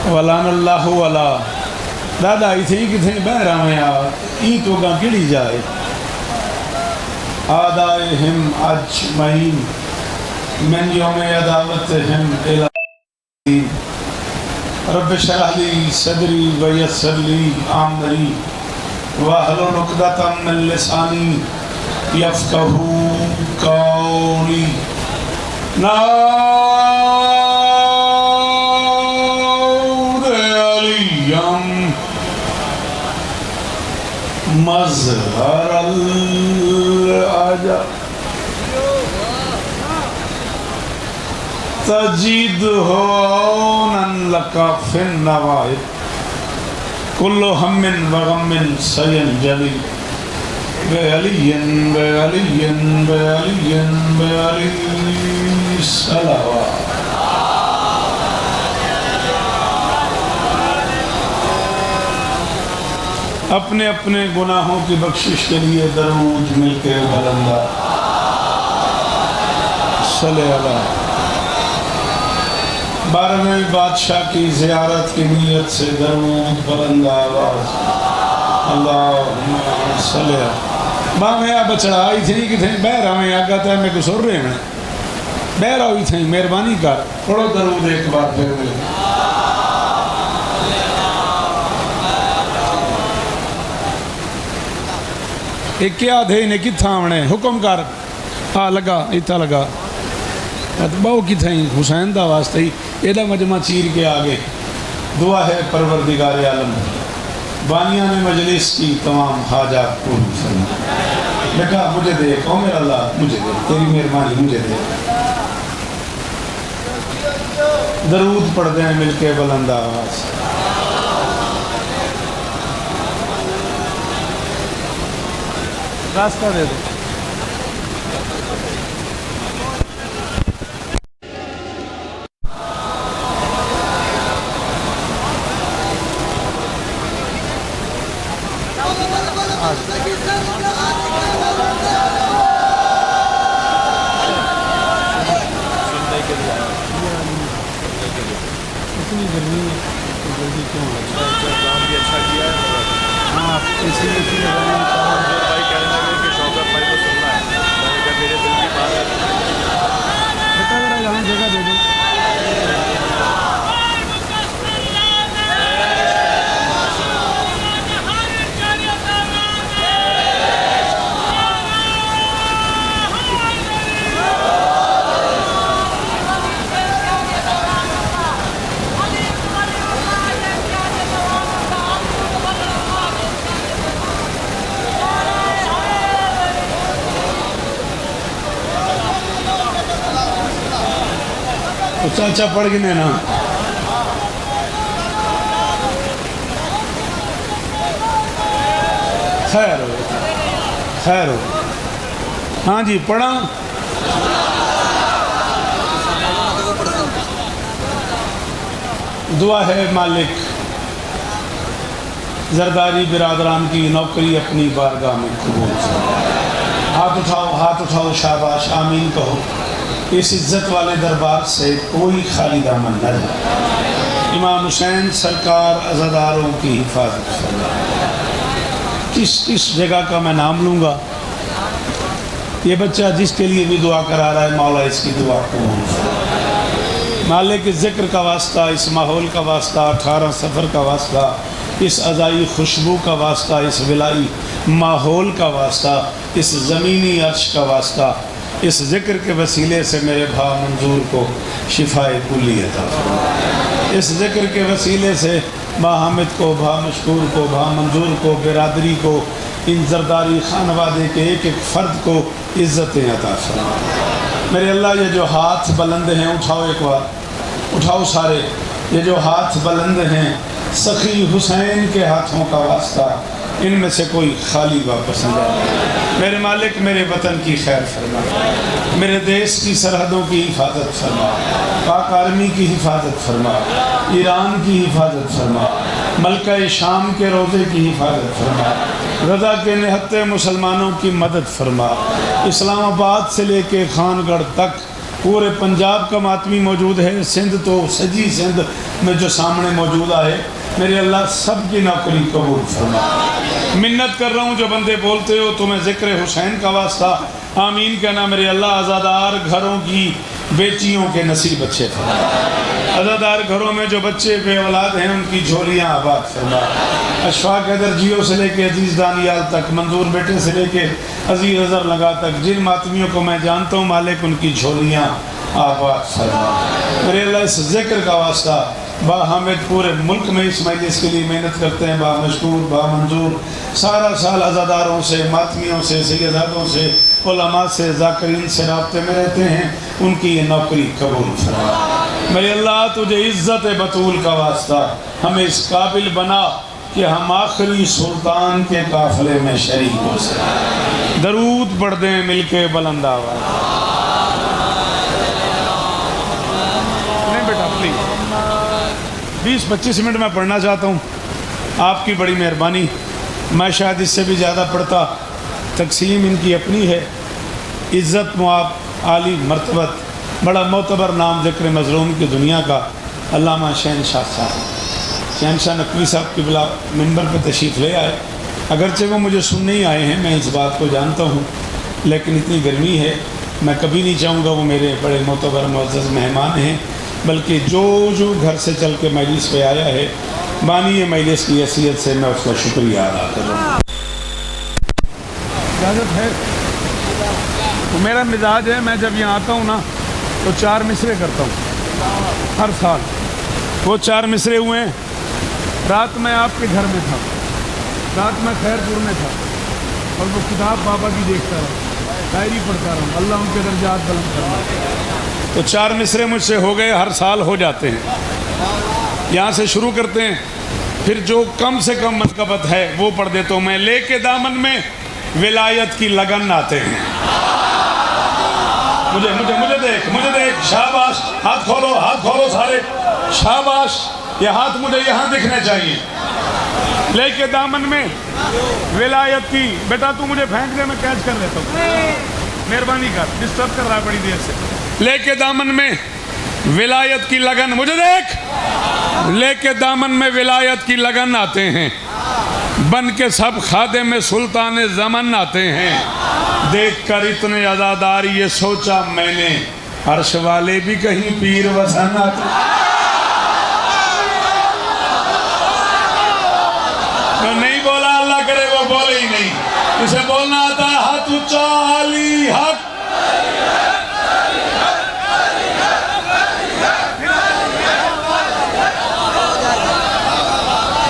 वलान अल्लाह वाला दादा इथे किथे बह रहा है यार ई तो गा किड़ी जाए आदाए हिम अजमईन मन यौम अदावतहिम इला रब शरह ली सदरी व यस्सर ली अमरी वहलुल उक़दतम मिन लिसानी यफ़क़हू क़ौली। मज़हरल अजब तजीद हो लका फिन नवाइब कुल्लु हम्मिन व गम्मिन सयन जली वे अलियन वे अलियन वे अलियन वे अली सलावा। अपने अपने गुनाहों की बख्शिश के लिए दरूद मिलके बुलंदा सल्ले अला। 12वें बादशाह की ज़ियारत की नीयत से दरूद बुलंदा आवाज़ अल्लाहुम्मा सल्ले अला। माँ मैं आप बचड़ा आई थी कि थे बह रहा मैं आगा था मैं कुछ सुन रहे हैं बह रहा हुई थी मेहरबानी कर पढ़ो दरूद एक बार फिर मिले। एक क्या थे इन्हें किथा आने हुक्म कर आ लगा इतना लगा बहु कि हुसैन का वास्ते ही एदा मजमा चीर के आगे दुआ है परवरदिगार आलम बानिया ने मजलिस की तमाम हाजात पूरी फरमा। लगा मुझे दे ओ मेरा अल्लाह मुझे दे तेरी मेहरबानी मुझे दे। दरूद पढ़ते हैं मिलके बुलंद आवाज़ रास्ता दे दो। इतनी गर्मी जल्दी क्यों काम भी अच्छा किया है। हाँ इसीलिए भाई कहने लगे कि शौकत भाई को सुनना है मैंने कहा मेरे दिल की बात है बेटा मेरा यहाँ जगह दे दो। अच्छा अच्छा पढ़ गिने ना खैर हो खैर हो। हाँ जी पढ़ा दुआ है मालिक जरदारी बिरादरान की नौकरी अपनी बारगाह में कबूल। हाथ उठाओ शाबाश आमीन कहो। इस इज्जत वाले दरबार से कोई खाली दामन न जाए। इमाम हुसैन सरकार अज़ादारों की हिफाजत फरमाए। किस जगह का मैं नाम लूँगा ये बच्चा जिसके लिए भी दुआ करा रहा है मौला इसकी दुआ कबूल फरमाए। मालिक के ज़िक्र का वास्ता इस माहौल का वास्ता 18 सफ़र का वास्ता इस अज़ाई खुशबू का वास्ता इस विलाई माहौल का वास्ता इस ज़मीनी अर्श का वास्ता इस ज़िक्र के वसीले से मेरे भा मंजूर को शिफाए कुल्ली अता फरमाए। इस ज़िक्र के वसीले से भा हामिद को भा मशकूर को भा मंजूर को बिरादरी को इन जरदारी खानवादे के एक एक फ़र्द को इज़्ज़तें अता फरमाए। मेरे अल्लाह ये जो हाथ बुलंद हैं उठाओ एक बार उठाओ सारे। ये जो हाथ बुलंद हैं सखी हुसैन के हाथों का वास्ता इनमें से कोई खाली वापस न जाए। मेरे मालिक मेरे वतन की खैर फरमा, मेरे देश की सरहदों की हिफाजत फरमा, पाक आर्मी की हिफाजत फरमा, ईरान की हिफाजत फरमा, मलका शाम के रोज़े की हिफाजत फरमा, रज़ा के निहत्ते मुसलमानों की मदद फरमा, इस्लामाबाद से लेके खानगढ़ तक पूरे पंजाब का मातमी मौजूद है, सिंध तो सजी सिंध में जो सामने मौजूदा है, मेरे अल्लाह सब की नौकरी कबूल फरमा। मिन्नत कर रहा हूँ जो बंदे बोलते हो तुम्हें ज़िक्र हुसैन का वास्ता, आमीन कहना मेरे अल्लाह आज़ादार घरों की बेटियों के नसीब अच्छे फरमा। आज़ादार घरों में जो बच्चे बे औलाद हैं उनकी झोलियाँ आबाद फरमा। अशफाक हैदर जियो से लेके अजीज़ दानियाल तक, मंजूर बेटे से लेके अजीज़ अज़हर लगा तक, जिन मातमियों को मैं जानता हूँ मालिक उनकी झोलियाँ आबाद फरमा। मेरे अल्लाह इस ज़िक्र का वास्ता बाहामिद पूरे मुल्क में इस मजलिस के लिए मेहनत करते हैं, बामशकूर बामंजूर, सारा साल अज़ादारों से, मातमियों से, सैयदादों से, उलमा से, ज़ाकिरीन से राब्ते में रहते हैं, उनकी ये नौकरी कबूल फरमा। मेरे अल्लाह तुझे इज़्ज़त बतूल का वास्ता हमें इस काबिल बना कि हम आखिरी सुल्तान के काफ़िले में शरीक हो सकें। दरूद पढ़ दें मिल के बुलंद आवाज़। नहीं बेटा प्लीज़ 20-25 मिनट में पढ़ना चाहता हूँ, आपकी बड़ी मेहरबानी। मैं शायद इससे भी ज़्यादा पढ़ता, तकसीम इनकी अपनी है। इज़्ज़त मुआब आली मर्तबत बड़ा मोतबर नाम ज़िक्र मज़लूम की दुनिया का अल्लामा शहनशाह साहब, शहनशाह नकवी साहब की बिला मिंबर पर तशरीफ़ ले आए। अगरचे वो मुझे सुनने ही आए हैं, मैं इस बात को जानता हूँ, लेकिन इतनी गर्मी है मैं कभी नहीं चाहूँगा वो मेरे बड़े मोतबर मुअज़्ज़ज़ मेहमान हैं, बल्कि जो घर से चल के मजलिस पे आया है, बानी मजलिस की हैसियत से मैं उसका शुक्रिया अदा कर रहा हूँ। इजाज़त है तो मेरा मिजाज है, मैं जब यहाँ आता हूँ ना तो 4 मिसरे करता हूँ हर साल। वो 4 मिसरे हुए हैं, रात में आपके घर में था, रात में खैरपुर में था और वो किताब बाबा की देखता रहा, डायरी पढ़ता रहा, अल्लाह उनके दर्जात बुलंद करना। तो 4 मिसरे मुझसे हो गए, हर साल हो जाते हैं। यहाँ से शुरू करते हैं, फिर जो कम से कम मनकबत है वो पढ़ देता हूँ मैं। लेके दामन में विलायत की लगन आते हैं। मुझे देख, शाबाश, हाथ खोलो सारे, शाबाश, ये हाथ मुझे यहाँ दिखने चाहिए। लेके दामन में विलायत की, बेटा तू मुझे फेंक दे, मैं कैच कर लेता हूँ, मेहरबानी कर, डिस्टर्ब कर रहा है बड़ी देर से। लेके दामन में विलायत की लगन, मुझे देख, लेके दामन में विलायत की लगन आते हैं, बन के सब खादे में सुल्तान ज़मन आते हैं। देख कर इतने अज़ादार ये सोचा मैंने, अर्श वाले भी कहीं पीर वसन आते। तो नहीं बोला, अल्लाह करे वो बोले ही नहीं, इसे बोलना आता है हाथ ऊंचा, अली हक।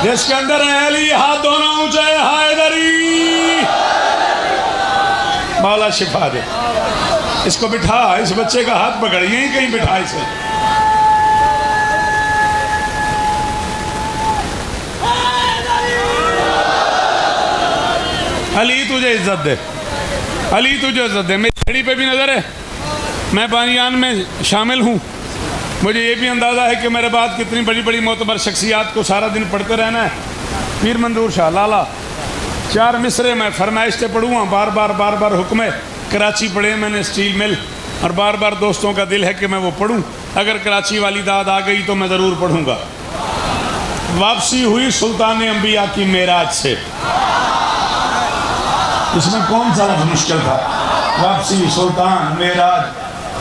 जिसके अंदर है अली, हाथ दोनों ऊंचे, हैदरी। मौला शिफा दे, इसको बिठा, इस बच्चे का हाथ पकड़, यहीं कहीं बिठा इसे। अली तुझे इज्जत दे, अली तुझे इज्जत दे। मेरी घड़ी पे भी नज़र है, मैं बानियान में शामिल हूँ, मुझे ये भी अंदाज़ा है कि मेरे बाद कितनी बड़ी बड़ी मोतबर शख्सियात को सारा दिन पढ़ते रहना है। पीर मंजूर शाह लाला 4 मिसरे में फरमाइश से पढ़ूँगा, बार बार हुक्म है। कराची पढ़े मैंने स्टील मिल, और बार बार दोस्तों का दिल है कि मैं वो पढ़ूँ। अगर कराची वाली दाद आ गई तो मैं ज़रूर पढ़ूँगा। वापसी हुई सुल्तान अंबिया की मेराज से, इसमें कौन सा लफ्ज़ मुश्किल था? वापसी, सुल्तान, मेराज।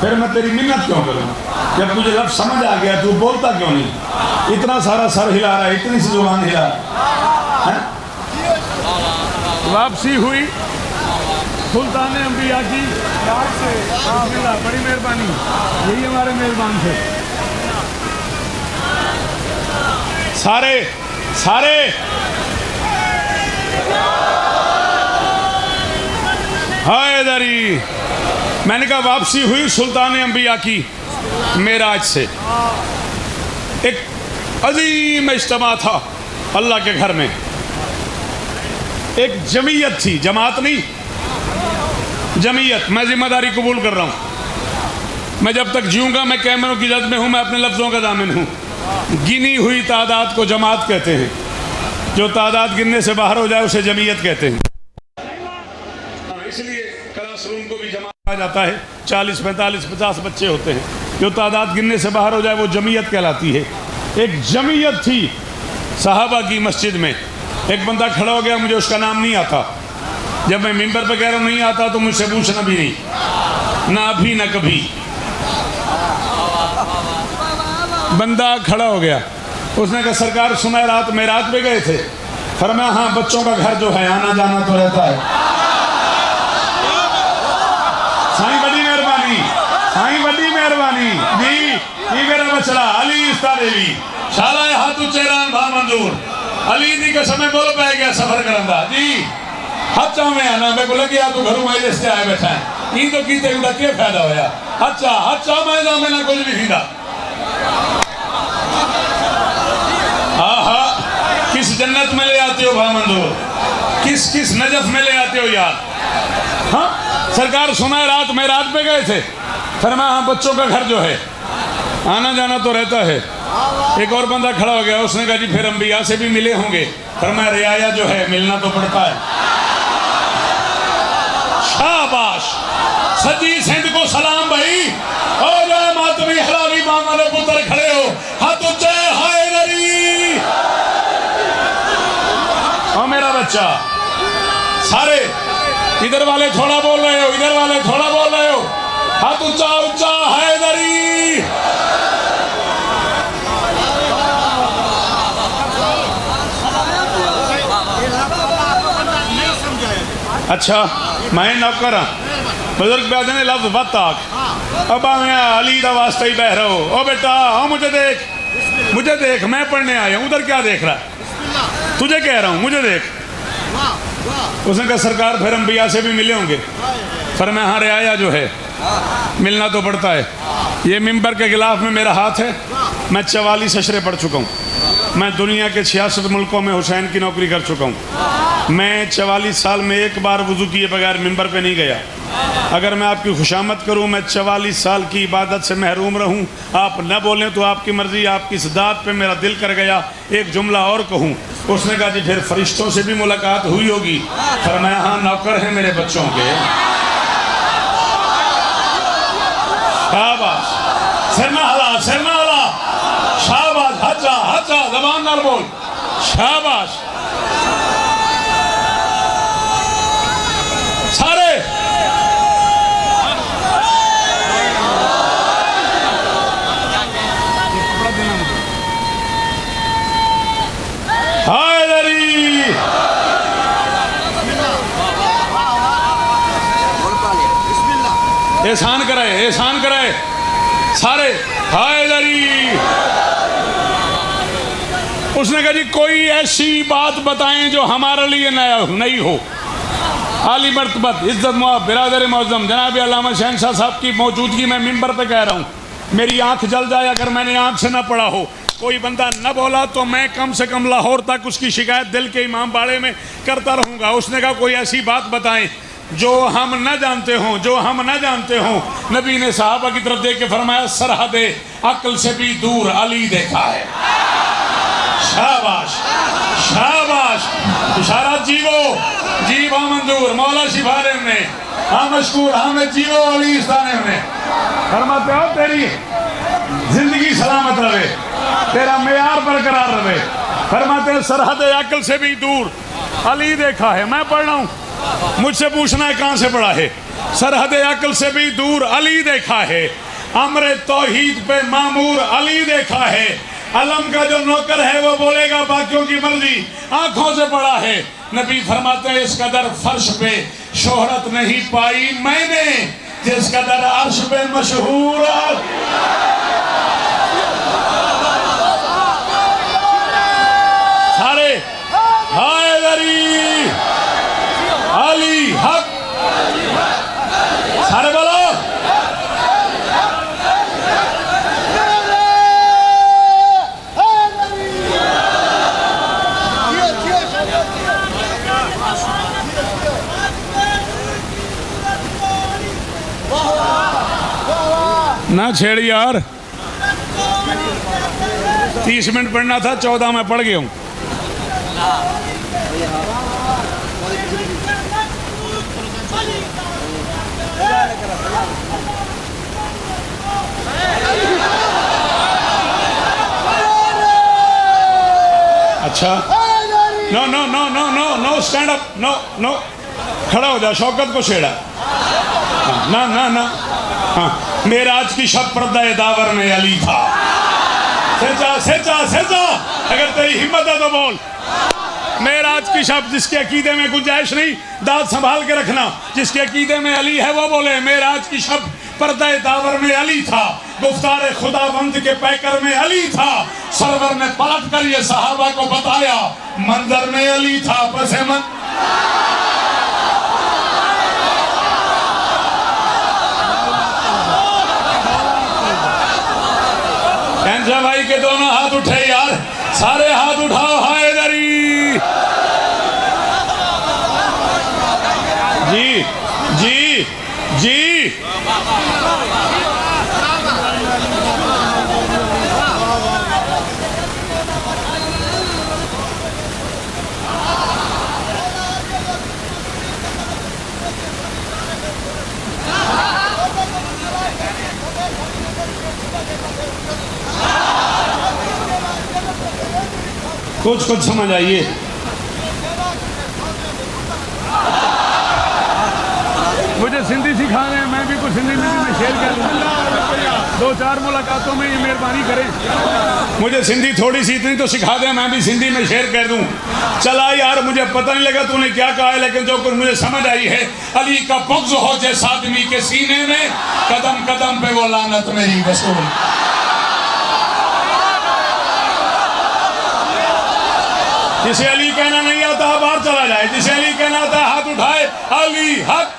फिर मैं तेरी मिन्नत क्यों करूँ? जब तुझे लफ्ज़ समझ आ गया तू बोलता क्यों नहीं? इतना सारा सर हिला रहा है, इतनी सी जुबान हिला है। वापसी हुई सुल्तान अंबिया की राज से, बड़ी मेहरबानी, यही हमारे मेहरबान थे। सारे हैदरी। मैंने कहा वापसी हुई सुल्तान अंबिया की मेराज से। एक अजीम इज्तिमा था अल्लाह के घर में, एक जमीयत थी, जमात नहीं, जमीयत। मैं जिम्मेदारी कबूल कर रहा हूँ, मैं जब तक जीऊँगा मैं कैमरों की जद में हूँ, मैं अपने लफ्ज़ों का दामिन हूँ। गिनी हुई तादाद को जमात कहते हैं, जो तादाद गिनने से बाहर हो जाए उसे जमीयत कहते हैं। इसलिए क्लासरूम को भी जमात आ जाता है 40, 45, 50 बच्चे होते हैं, जो तादाद गिनने से बाहर हो जाए वो जमीयत कहलाती है। एक जमीयत थी सहाबा की मस्जिद में, एक बंदा खड़ा हो गया, मुझे उसका नाम नहीं आता। जब मैं मिंबर पे कह रहा हूँ नहीं आता तो मुझसे पूछना भी नहीं, ना अभी ना कभी। बंदा खड़ा हो गया, उसने कहा सरकार सुना रात मेराज पे गए थे? फरमाया हाँ, बच्चों का घर जो है आना जाना तो रहता है। साईं बड़ी मेहरबानी, साईं बड़ी मेहरबानी जी। ये मेरा बचड़ा अली इस्तारेवी शाला हाथू चेरान भा मंजूर अली दी कसम बोल पै गया सफर करंदा जी। अच्छा में आना मैं बोला कि आ तू घरों में से आया बैठा है, ई तो कीते उदा क्या फायदा होया? अच्छा अच्छा मैं जा मैं ना कुछ नहीं सीधा। आहा, किस जन्नत में ले आते हो भा मंजूर, किस किस नजफ में ले आते हो यार। हाँ, सरकार सुना रात में रात पे गए थे, फरमाया हाँ, बच्चों का घर जो है आना जाना तो रहता है। एक और बंदा खड़ा हो गया, उसने कहा जी फिर अंबिया से भी मिले होंगे? फरमाया रियाया जो है मिलना तो पड़ता है। शाबाश, सजी सिंध को सलाम भाई। और मातमी हलाली मामा पुत्र खड़े हो, हाथ ऊंचे हाय नरी। और मेरा बच्चा सारे इधर वाले थोड़ा बोल रहे हो, इधर वाले थोड़ा बोल रहे हो, हाथ ऊंचा ऊंचा हैदरी। अच्छा मैं नौकर हाँ, बुजुर्ग बैठे ने लफ्ज बत आख अब मैं अली का वास्ता ही बह रहा हो। ओ बेटा हाँ, मुझे देख, मुझे देख, मैं पढ़ने आया हूँ, उधर क्या देख रहा है? तुझे कह रहा हूँ मुझे देख। उसने कहा सरकार फिर अंबिया से भी मिले होंगे? फरमाया हाँ, रियाया जो है मिलना तो पड़ता है। ये मिंबर के खिलाफ में मेरा हाथ है। मैं 44 अशरे पढ़ चुका हूँ। मैं दुनिया के 66 मुल्कों में हुसैन की नौकरी कर चुका हूँ। मैं 44 साल में एक बार वुजू किए बगैर मिंबर पे नहीं गया। अगर मैं आपकी खुशामद करूं, मैं 44 साल की इबादत से महरूम रहूं, आप न बोलें तो आपकी मर्जी। आपकी इस दात पे मेरा दिल कर गया एक जुमला और कहूं। उसने कहा जी फिर फरिश्तों से भी मुलाकात हुई होगी? फरमाया हाँ, नौकर हैं मेरे बच्चों के। शाबाश, सिरना हला, सिरना हला, शाबाश, हचा हचा, ज़बान नाल बोल, शाबाश। सारे हैदरी, एहसान कराए, एहसान कराए सारे हैदरी। उसने कहा जी कोई ऐसी बात बताएं जो हमारे लिए नया नहीं हो। आली मर्तबत इज्जत मुआब बिरादर मौजम जनाब अल्लामा शहनशाह साहब की मौजूदगी में मिंबर पे कह रहा हूँ, मेरी आंख जल जाए अगर मैंने आंख से न पढ़ा हो। कोई बंदा न बोला तो मैं कम से कम लाहौर तक उसकी शिकायत दिल के इमाम बाड़े में करता रहूँगा। उसने कहा कोई ऐसी बात बताएं जो हम न जानते हों, जो हम न जानते हों। नबी ने साहबा की तरफ देख के फरमाया सरहदे अक्ल से भी दूर अली देखा है। शाबाश, शाबाश, इशारा जीवो जी बा मंजूर मौला शिफारे ने हाँ मशकूर हमें जीवो अली इस्ताने ने। फरमाते हो तेरी जिंदगी सलामत रहे, तेरा मेयार बरकरार रहे। फरमाते सरहद अक्ल से भी दूर अली देखा है। मैं पढ़ रहा हूँ, मुझसे पूछना है कहाँ से पढ़ा है। सरहद अक्ल से भी दूर अली देखा है, अमरे तौहीद पे मामूर अली देखा है। अलम का जो नौकर है वो बोलेगा बाकियों की मर्जी, आंखों से पढ़ा है। नबी फरमाते हैं इस कदर फर्श पे शोहरत नहीं पाई मैंने जिस कदर अर्श पे मशहूर। सारे हैदरी अली हक, सारे बोलो ना छेड़ यार। 30 मिनट पढ़ना था, 14 में पढ़ गया हूँ। अच्छा, no no no no no no, stand up, no no, खड़ा हो जा, शौकत को छेड़ा। ना ना ना, हाँ, मेराज की शब पर्दा दावर में अली था। सेचा सेचा सेचा, अगर तेरी हिम्मत है तो बोल। मेराज की शब, जिसके अकीदे में गुंजाइश नहीं, दांत संभाल के रखना, जिसके अकीदे में अली है वो बोले मेराज की शब पर्दा दावर में अली था, गुफ्तार खुदाबंद के पैकर में अली था। सरवर ने पलट कर ये सहाबा को बताया, मंजर में अली था। पसे मन भाई के दोनों हाथ उठे यार, सारे हाथ उठाओ। हैदरी जी जी जी, कुछ कुछ समझ आइए। मुझे सिंधी सिखा रहे हैं, मैं भी कुछ हिंदी में शेयर कर लूँ। 2-4 मुलाकातों में ये मेहरबानी करें। मुझे सिंधी थोड़ी सी इतनी तो सिखा दे, मैं भी सिंधी में शेयर कर दूं। चला यार, मुझे पता नहीं लगा तूने क्या कहा है, लेकिन जो कुछ मुझे समझ आई है, अली का बुग़्ज़ हो जैसे आदमी के सीने में, कदम कदम पे वो लानत मेरी वसूल। जिसे अली कहना नहीं आता बाहर चला जाए, जिसे अली कहना आता हाथ उठाए। अली हक,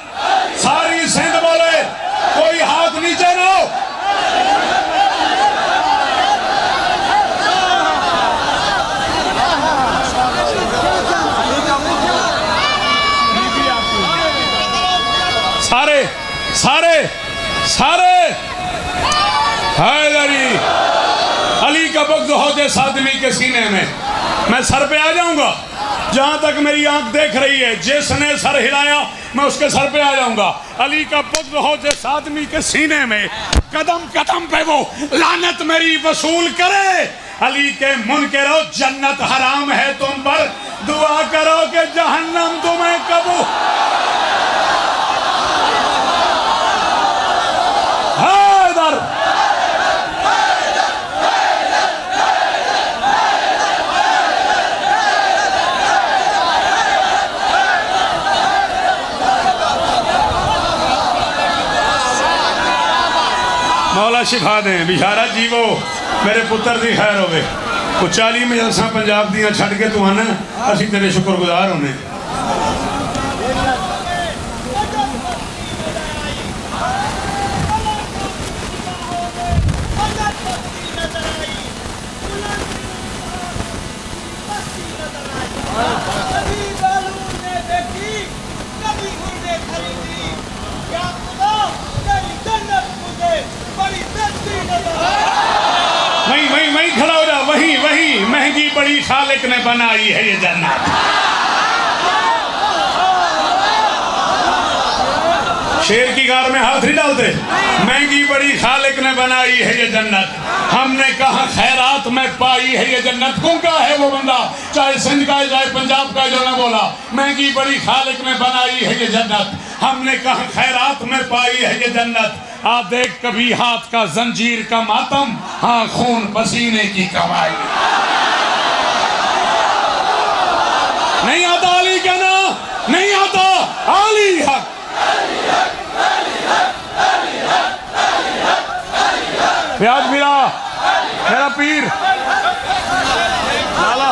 सारी सिंध बोले, कोई हाथ नीचे ना हो। सारे सारे सारे हैदरी, अली का बुग़्ज़ हो जैसे आदमी के सीने में। मैं सर पे आ जाऊंगा, जहां तक मेरी आंख देख रही है, जिसने सर हिलाया मैं उसके सर पे आ जाऊंगा। अली का बुग़्ज़ हो जिस आदमी के सीने में, कदम कदम पे वो लानत मेरी वसूल करे। अली के मुनकरो, जन्नत हराम है तुम पर, दुआ करो कि जहन्नम तुम्हें कबूल। हैदर मौला शिफा दें, बिशारा जीवो मेरे पुत्र की खैर होवे। वो 40 में जलसा पंजाब दियाँ छड़ के तू आना, असी तेरे शुक्रगुजार होने। वहीं खड़ा हो जा, वहीं वहीं महंगी बड़ी खालिक ने बनाई है ये जन्नत। शेर की गार में हाथ नहीं डालते। महंगी बड़ी खालिक ने बनाई है ये जन्नत। हमने कहा खैरात में पाई है ये जन्नत। कौन का है वो बंदा, चाहे सिंध का है चाहे पंजाब का, जो ने बोला महंगी बड़ी खालिक ने बनाई है ये जन्नत। हमने कहा खैरात में पाई है ये जन्नत। आ देख कभी हाथ का जंजीर का मातम, हाँ खून पसीने की कमाई। नहीं आता अली कहना, नहीं आता अली हक। प्याज मेरा पीर लाला।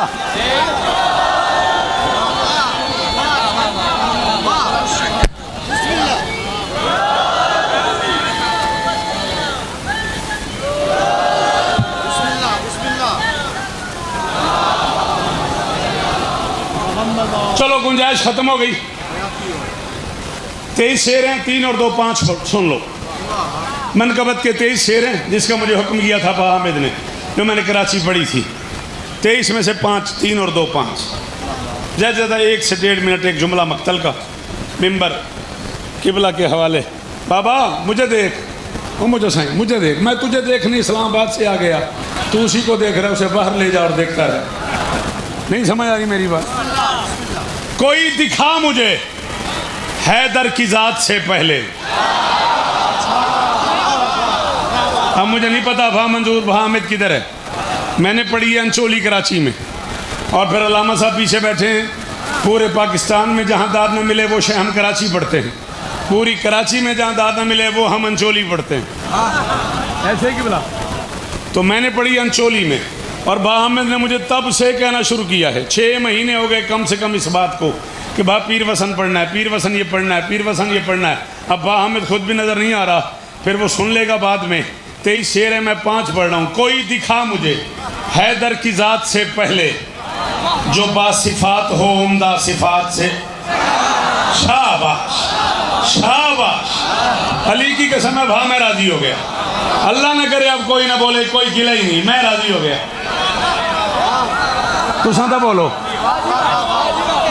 चलो गुंजाइश खत्म हो गई। 23 शेर हैं, 3 और 2 5 सुन लो। मनकबत के 23 शेर हैं, जिसका मुझे हुक्म किया था हामिद ने, जो मैंने कराची पढ़ी थी। 23 में से 5, 3 और 2 5, ज़्यादा ज़्यादा 1 से 1.5 मिनट एक जुमला मक्तल का, मिंबर किबला के हवाले। बाबा मुझे देख, वो मुझे सही मुझे देख, मैं तुझे देखने इस्लामाबाद से आ गया, तू उसी को देख रहा है, उसे बाहर ले जा और देखता रहे। नहीं समझ आ रही मेरी बात? कोई दिखा मुझे हैदर की जात से पहले। अब मुझे नहीं पता भा मंजूर भा हामिद किधर है, मैंने पढ़ी है अंचोली कराची में, और फिर अल्लामा साहब पीछे बैठे हैं। पूरे पाकिस्तान में जहाँ दाद न मिले वो हम कराची पढ़ते हैं, पूरी कराची में जहाँ दाद न मिले वो हम अंचोली पढ़ते हैं। ऐसे कि बोला तो मैंने पढ़ी अंचोली में, और बा हामिद ने मुझे तब से कहना शुरू किया है, 6 महीने हो गए कम से कम इस बात को कि बा पीर वसन पढ़ना है, पीर वसन ये पढ़ना है, पीर वसन ये पढ़ना है। अब बा हामिद खुद भी नज़र नहीं आ रहा, फिर वो सुन लेगा बाद में। 23 शेर है, मैं 5 पढ़ रहा हूँ। कोई दिखा मुझे हैदर की ज़ात से पहले जो बासिफात हो उम्दा सिफात से। शाबाश शाबाश, अली की कसम है भा मैं राजी हो गया। अल्लाह न करे अब कोई ना बोले, कोई गिला ही नहीं, मैं राजी हो गया। तो सदा बोलो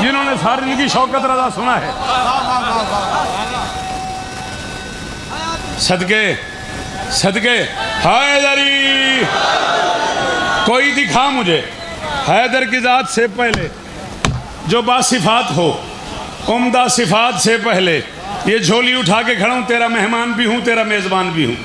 जिन्होंने सारी जिंदगी शौकत रजा सुना है। सदके सदके हैदरी, कोई दिखा मुझे हैदर की ज़ात से पहले जो बासिफात हो उम्दा सिफात से पहले। ये झोली उठा के खड़ा हूँ, तेरा मेहमान भी हूँ, तेरा मेज़बान भी हूँ।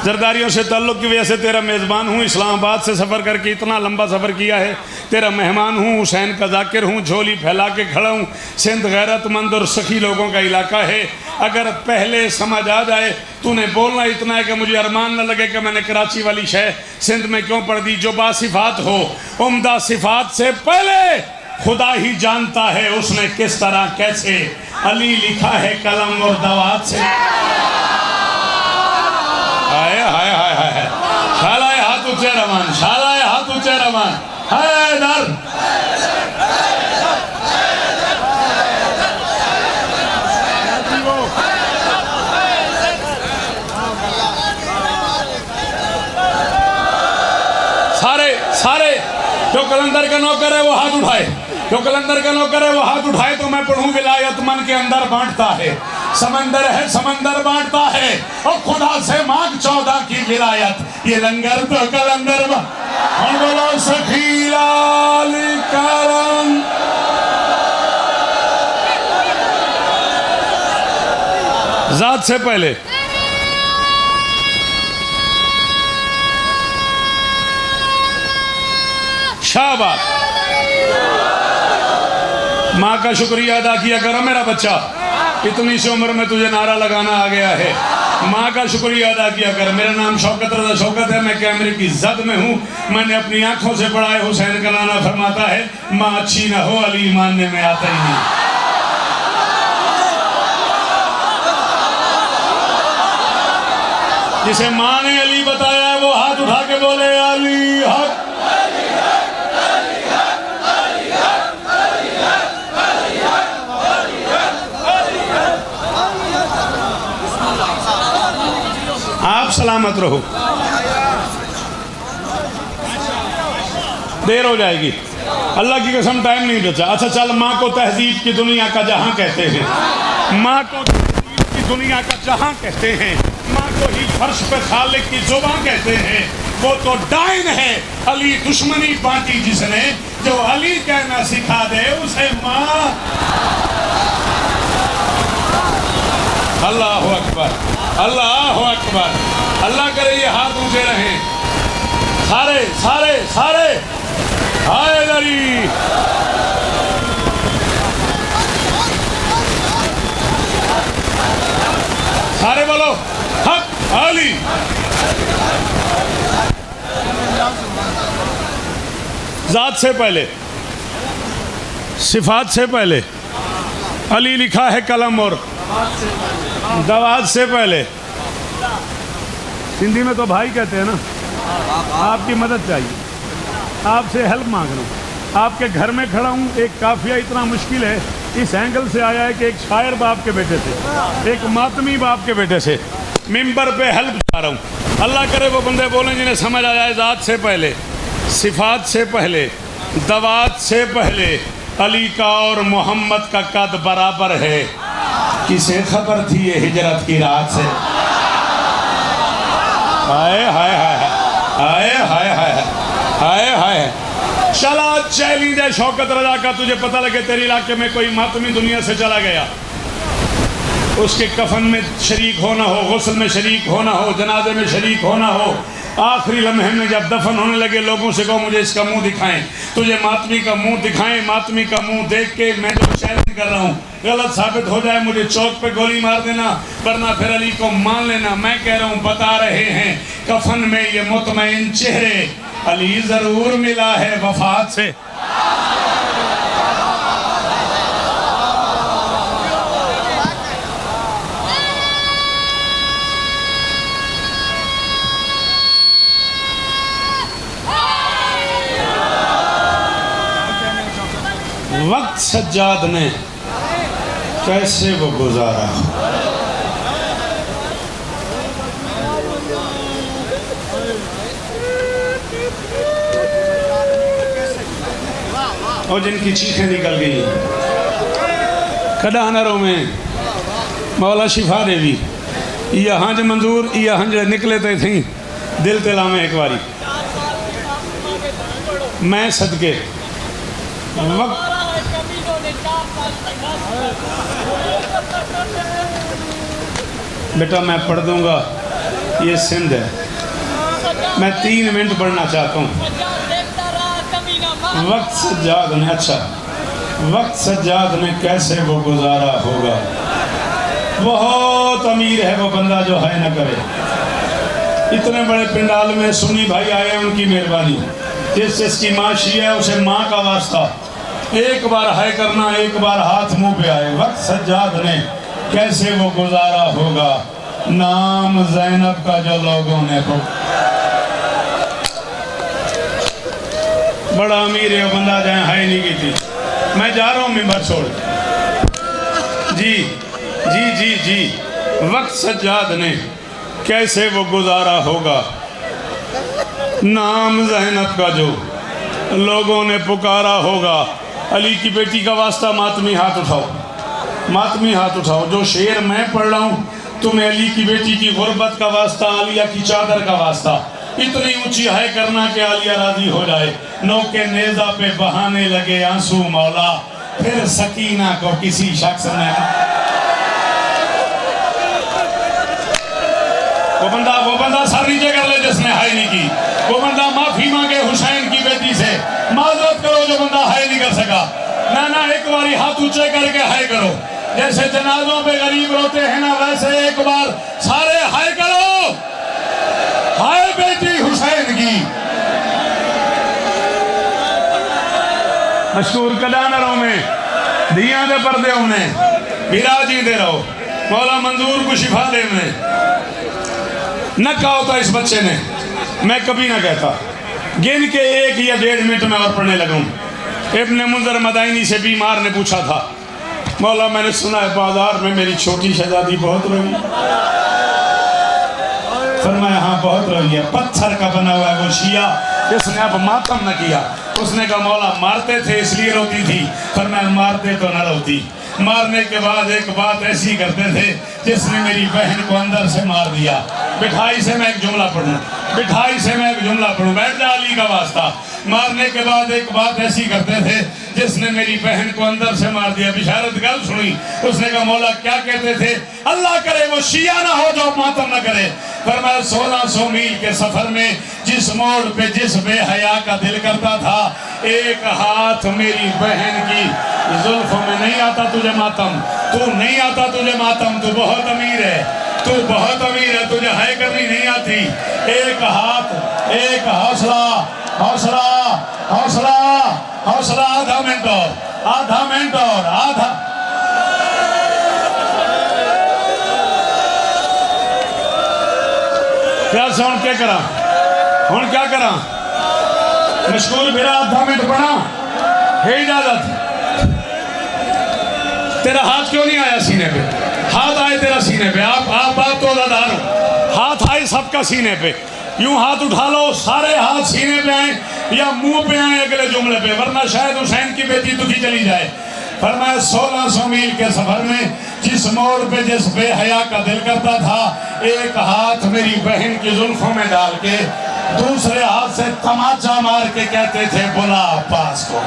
जरदारियों से ताल्लुक़ की वजह से तेरा मेज़बान हूँ, इस्लामाबाद से सफ़र करके इतना लंबा सफ़र किया है, तेरा मेहमान हूँ, हुसैन का जाकिर हूँ, झोली फैला के खड़ा हूँ। सिंध गैरतमंद और सखी लोगों का इलाका है। अगर पहले समझ आ जाए, तूने बोलना इतना है कि मुझे अरमान न लगे कि मैंने कराची वाली शय सिंध में क्यों पढ़ दी। जो बासिफात हो उम्दा सिफात से पहले खुदा ही जानता है उसने किस तरह कैसे अली लिखा है कलम और दवात से। हाय हाय हाय हाय, शालाए हाथ ऊंचे रमान, शालाए हाथ ऊंचे रमान। हैदर सारे सारे जो कलंदर का नौकर है वो हाथ उठाए, जो कलंदर का नौकर है वो हाथ उठाए। तो मैं पढ़ूं विलायत मन के अंदर बांटता है, समंदर है समंदर बांटता है, और खुदा से मांग 14 की विलायत। ये लंगर तो कलंदर बोलो सखी लाल करम। जात से पहले शाबाश, माँ का शुक्रिया अदा किया करो मेरा बच्चा, इतनी सी उम्र में तुझे नारा लगाना आ गया है। माँ का शुक्रिया अदा किया कर। मेरा नाम शौकत रजा शौकत है, मैं कैमरे की जद में हूँ। मैंने अपनी आंखों से पढ़ा है, हुसैन का नाना फरमाता है माँ अच्छी ना हो अली मानने में आता ही नहीं। जिसे माँ ने अली बताया है वो हाथ उठा के बोले अली हक। आप सलामत रहो, देर हो जाएगी, अल्लाह की कसम टाइम नहीं बचा। अच्छा चल, माँ को तहजीब की दुनिया का जहां कहते हैं, माँ को तहजीब की दुनिया का जहां कहते हैं, माँ को ही फर्श पे खालिक की जुबान कहते हैं। वो तो डाइन है अली दुश्मनी बांटी जिसने, जो अली कहना सिखा दे उसे माँ। अल्लाह अकबर अल्लाह अकबर। अल्लाह करे ये हाथ ऊंचे रहें सारे सारे सारे। हैदरी सारे बोलो हक अली। जात से पहले सिफात से पहले अली लिखा है कलम और दवात से पहले। हिंदी में तो भाई कहते हैं ना। आपकी मदद चाहिए, आपसे हेल्प मांग रहा हूँ। आपके घर में खड़ा हूँ, एक काफिया इतना मुश्किल है, इस एंगल से आया है कि एक शायर बाप के बेटे थे, एक मातमी बाप के बेटे से मिंबर पे हेल्प चाह रहा हूँ। अल्लाह करे वो बंदे बोलें जिन्हें समझ आ जाए। ज़ात से पहले सिफात से पहले दवात से पहले अली का और मोहम्मद का कद बराबर है। किसे खबर थी ये हिजरत की रात से? हाय हाय हाय हाय हाय हाय हाय हाय। चला चैलेंज है शौकत रजा का, तुझे पता लगे तेरे इलाके में कोई मातमी दुनिया से चला गया, उसके कफन में शरीक होना हो, गुस्ल में शरीक होना हो, जनाजे में शरीक होना हो, आखिरी लम्हे में जब दफन होने लगे लोगों से कहो मुझे इसका मुंह दिखाएं, तुझे मातमी का मुंह दिखाएं। मातमी का मुंह देख के मैं जो चैलेंज कर रहा हूँ गलत साबित हो जाए मुझे चौक पे गोली मार देना, वरना फिर अली को मान लेना। मैं कह रहा हूँ बता रहे हैं कफन में ये मुतमईन चेहरे, अली जरूर मिला है वफात से। वक्त सज्जाद ने कैसे वो गुजारा, और जिनकी चीखें निकल गई कडानरों में मौला शिफा देवी या हंज मंजूर या हंज निकले थे थी दिल तिला में एक बारी मैं सदके वक्त बेटा मैं पढ़ दूंगा, ये सिंध है, मैं 3 मिनट पढ़ना चाहता हूँ। वक्त सज्जाद ने, अच्छा वक्त सज्जाद ने कैसे वो गुजारा होगा, बहुत अमीर है वो बंदा जो है न करे। इतने बड़े पिंडाल में सुन्नी भाई आए, उनकी मेहरबानी, जिसकी माँ शिया है उसे माँ का वास्ता, एक बार हाय करना, एक बार हाथ मुंह पे आए। वक्त सज्जाद ने कैसे वो गुजारा होगा, नाम ज़ैनब का जो लोगों ने को बड़ा अमीर है बंदा जहाँ हाय नहीं की थी। मैं जा रहा हूँ मिंबर छोड़, जी जी जी जी। वक्त सज्जाद ने कैसे वो गुजारा होगा, नाम ज़ैनब का जो लोगों ने पुकारा होगा। अली की बेटी का वास्ता, मातमी हाथ उठाओ, मातमी हाथ उठाओ। जो शेर मैं पढ़ रहा हूँ तुम्हें अली की बेटी की गुर्बत का वास्ता, आलिया की चादर का वास्ता, इतनी ऊंची है करना कि आलिया राजी हो जाए। नौके नेजा पे बहाने लगे आंसू मौला, फिर सकीना को किसी शख्स ने, वो बंदा सर नीचे कर ले जिसने हाय नहीं की, वो बंदा माफी मांगे हुसैन की बेटी से, माजरत करो जो बंदा हाय नहीं कर सका। ना ना एक बारी हाथ ऊंचे करके हाय करो, जैसे जनाजों पे गरीब रोते हैं ना, वैसे एक बार सारे हाय करो, हाय बेटी हुसैन की। मशहूर कदानरों में दिया दे पर्दे उन्हें विराजी दे रहो, मौला मंजूर को शिफा दे। में न कहा होता इस बच्चे ने, मैं कभी ना कहता। गिन के 1 या 1.5 मिनट में और पढ़ने लगूं। इब्ने मुंज़र मदाइनी से बीमार ने पूछा था, मौला मैंने सुना है बाजार में मेरी छोटी शहजादी बहुत रोई। फरमाया हाँ बहुत रोई है, पत्थर का बना हुआ है वो शिया, जिसने अब मातम न किया। उसने कहा मौला मारते थे इसलिए रोती थी। फरमाया मारते तो न रोती, मारने के बाद एक बात ऐसी करते थे जिसने मेरी बहन को अंदर से मार दिया। बिठाई से मैं एक जुमला पढ़ूं, बिठाई से मैं एक जुमला पढ़ूं, बैठ जा अली का वास्ता। मारने के बाद एक बात ऐसी करते थे जिसने मेरी बहन को अंदर से मार दिया। बिशारत गल सुनी, उसने कहा मौला क्या कहते थे? अल्लाह करे वो शिया ना हो जो मातम न करे। फरमाया 1600 मील के सफर में जिस मोड़ पे जिस बेहया का दिल करता था, एक हाथ मेरी बहन की जुल्फों में नहीं आता तुझे मातम, तू नहीं आता तुझे मातम, तू बहुत अमीर है, तू बहुत अमीर है, तुझे हाय करनी नहीं आती। एक हाथ, एक हौसला, हौसला, हौसला, हौसला। आधा मिनट और, आधा मिनट और, आधा। क्या सुन क्या करा हूं, क्या करा? मशगूल मेरा आधा मिनट पढ़ा है, इजाजत? तेरा हाथ क्यों नहीं आया सीने पे? हाथ आए तेरा सीने पे, आप बात तो अदादार हो, हाथ आए सबका सीने पे। यूं हाथ उठा लो, सारे हाथ सीने पे आए या मुंह पे आए अगले जुमले पे, वरना शायद हुसैन की बेटी दुखी चली जाए। फरमाया 1600 मील के सफर में जिस मोड़ पे जिस बेहया का दिल करता था, एक हाथ मेरी बहन की जुल्फों में डाल के दूसरे हाथ से तमाचा मार के कहते थे बुला अब्बास को।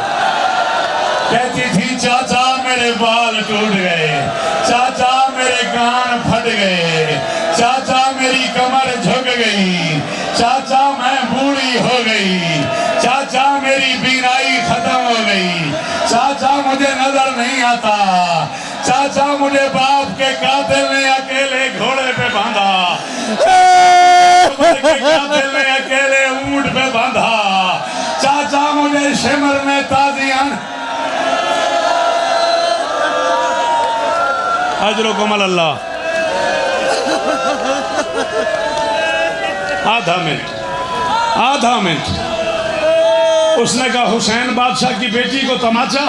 कहती थी चाचा मेरे बाल टूट गए, चाचा मेरे कान फट गए, चाचा मेरी कमर झुक गई, चाचा मैं बूढ़ी हो गई, चाचा मेरी बीनाई खत्म हो गई, चाचा मुझे नजर नहीं आता, चाचा मुझे बाप के कातिल ने अकेले घोड़े पे बांधा, के कातिल ने अकेले ऊंट पे बांधा, चाचा मुझे शिमर में ताजियान अजरुकुम अल्लाह। आधा मिनट उसने कहा हुसैन बादशाह की बेटी को तमाचा।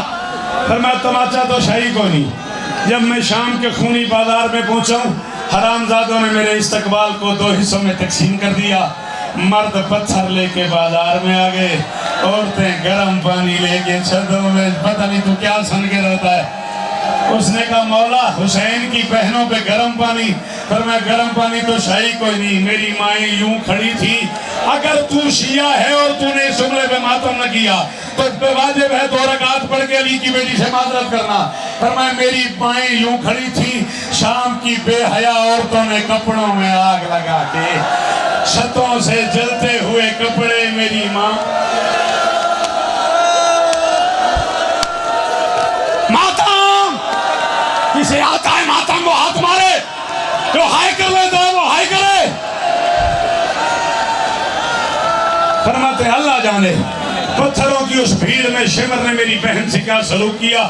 फरमाया तमाचा तो शाही को नहीं। जब मैं शाम के खूनी बाजार में पहुंचा, हरामजादों ने मेरे इस्तकबाल को 2 हिस्सों में तकसीम कर दिया। मर्द पत्थर लेके बाजार में आ गए, औरतें गर्म पानी लेके छतों में, पता नहीं तू क्या सुन के रहता है। उसने कहा मौला हुसैन की बहनों पे गर्म पानी। पर मैं गर्म पानी तो शाही कोई नहीं, मेरी माएँ यूं खड़ी थी। अगर तू शिया है और तूने इस जुमले पे मातम न किया तो इस पे वाजिब है 2 रकात पढ़ के अली की बेटी से माजरत करना। पर मैं मेरी माएँ यूं खड़ी थी, शाम की बेहया औरतों ने कपड़ों में आग लगा के छतों से जलते हुए कपड़े मेरी माँ किसे आता है मातम वो हाथ मारे, जो हाय कर लेता है वो हाय करे। फरमाते अल्लाह जाने पत्थरों की उस भीड़ में शिमर ने मेरी बहन से क्या सलूक किया।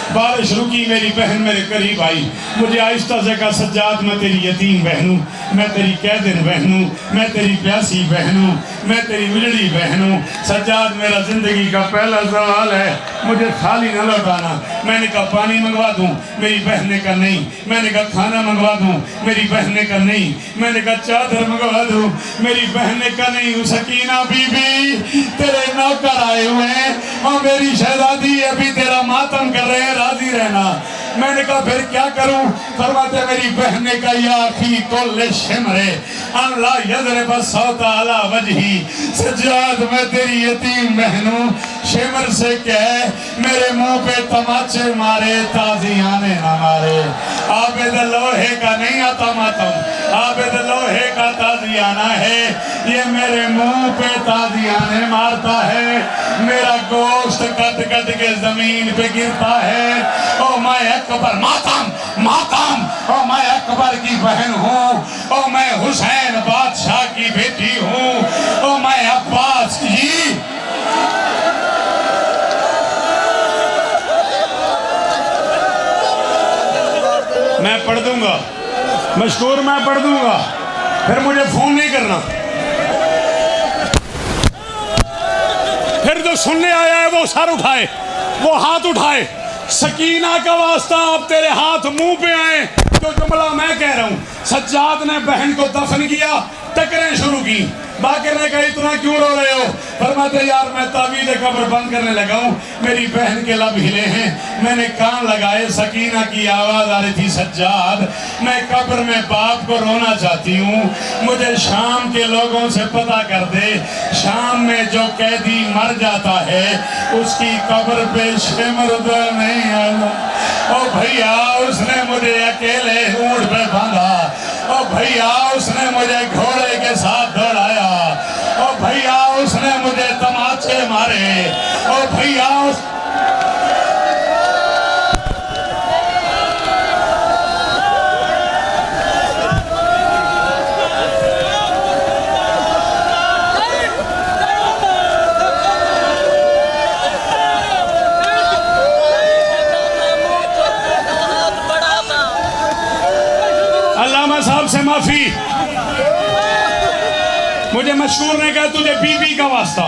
बारिश रुकी, मेरी बहन मेरे करीब आई, मुझे आहिस्ता से कहा सज्जाद मैं तेरी यतीम बहन हूँ, मैं तेरी कैदिन बहन हूँ, मैं तेरी प्यासी बहन हूँ, मैं तेरी उजड़ी बहन हूँ। सज्जाद मेरा जिंदगी का पहला सवाल है, मुझे खाली न लौटाना। मैंने कहा पानी मंगवा दूँ, मेरी बहन ने कहा नहीं। मैंने कहा खाना मंगवा दूँ, मेरी बहन ने कहा नहीं। मैंने कहा चादर मंगवा दूँ, मेरी बहन ने कहा नहीं। सकीना बीबी तेरे नौकर आए हुए हैं और मेरी शहजादी अभी तेरा मातम कर रहे हैं, राजी रहना। मैंने कहा फिर क्या करूं? फरमाते मेरी बहन ने कहा या अखी कुल शिमरे अल्लाह यज़रिब सौता अला वजही। सज्जाद मैं तेरी यतीम बहन हूं, शिमर से कह मेरे मुंह पे तमाचे मारे, ताजियाने ना मारे। आबिद लोहे का नहीं आता मातम, आबिद लोहे का ताजियाना है। ये मेरे मुंह पे ताजियाने मारता है, मेरा गोश्त कट कट के जमीन पे गिरता है। ओ मैं अकबर मातम मातम, ओ मैं अकबर की बहन हूँ, ओ मैं हुसैन बादशाह की बेटी हूँ, ओ मैं अब्बास की। मैं पढ़ दूंगा, मशकूर मैं पढ़ दूंगा, फिर मुझे फोन नहीं करना। फिर जो सुनने आया है वो सर उठाए, वो हाथ उठाए। सकीना का वास्ता अब तेरे हाथ मुंह पे आए जो जुमला मैं कह रहा हूँ। सज्जाद ने बहन को दफन किया, टकरें शुरू की। बाकिर ने कहा इतना क्यों रो रहे हो? फरमाते यार मैं तावीज़ कब्र बंद करने लगा हूँ, मेरी बहन के लब हिले हैं, मैंने कान लगाए, सकीना की आवाज़ आ रही थी सज्जाद मैं कब्र में बाप को रोना चाहती हूँ, मुझे शाम के लोगों से पता कर दे, शाम में जो कैदी मर जाता है उसकी कब्र पे शिमर नहीं आना। ओ भैया उसने मुझे अकेले ऊंट पे बांधा, ओ भैया उसने मुझे घोड़े के साथ दौड़ाया, ओ भैया उसने मुझे तमाचे मारे, ओ भैया उस अल्लामा साहब से माफी। मुझे मशहूर ने कहा तुझे बीबी का वास्ता।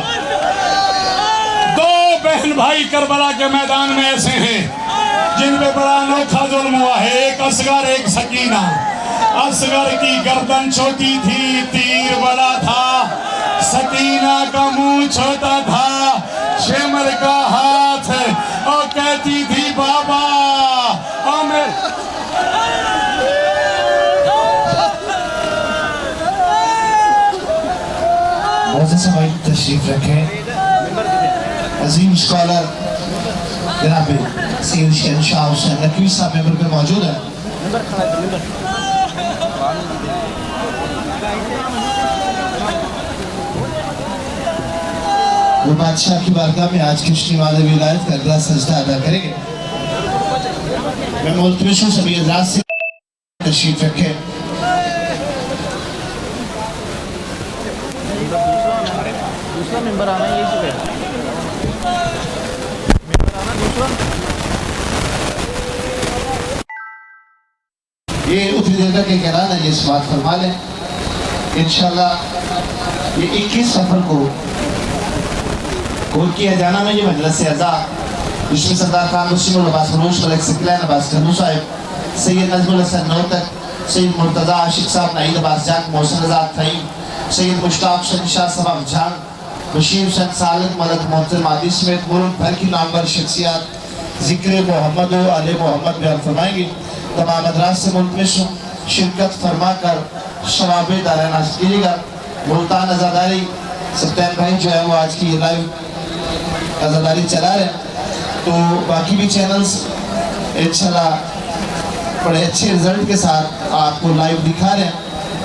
2 बहन भाई करबला के मैदान में ऐसे हैं जिन पे बड़ा अनोखा जुल्म हुआ है, एक असगर एक सकीना। असगर की गर्दन छोटी थी, तीर बड़ा था, सकीना का मुंह छोटा था, शिमर का हाथ और कहती थी बाबा तशरीफ रखें। अजीम स्कॉलर जनाब सैयद शहनशाह हुसैन नकवी साहब मेंबर पे मौजूद है। वो बादशाह की बारगाह में आज की नमाज़ विलायत का अगला सजदा अदा करेंगे। मैं मुल्तमिस हूँ सभी हज़रात से तशरीफ रखें। दूसरा मेंबर आना यही से मेंबर आना दूसरा। ये उतनी देर का कहना है, ये बात फरमा लें इंशाल्लाह। ये 21 सफर को कोट की अजाना में ये मजलिस अज़ा जिसमें सरदार खान मुस्लिम अब्बास फरोश मलिक सिकलैन अब्बास खन्नू साहिब, सैयद नजमुल हसन नौतक, सैयद मुर्तज़ा आशिक साहब, नाहिद अब्बास जाक, मोहसिन रज़ा फ़हीम, सैयद मुश्ताक शहनशाह साहब झांग, बशीर शन सालिक मलक मोहतरम आदि समेत मुल्क भर की नामवर शख्सियात ज़िक्र मोहम्मद व आले मोहम्मद बयान फरमाएंगी। तमाम हज़रात से मुल्तमिस हूँ शिरकत फरमा कर शवाब दाराना हासिल कीजिएगा। मुल्तान आज़ादारी सप्ताह भाई जो है वो आज की लाइव आज़ादारी चला रहे हैं, तो बाकी भी चैनल्स इंशाल्लाह बड़े अच्छे रिजल्ट के साथ आपको लाइव दिखा रहे हैं।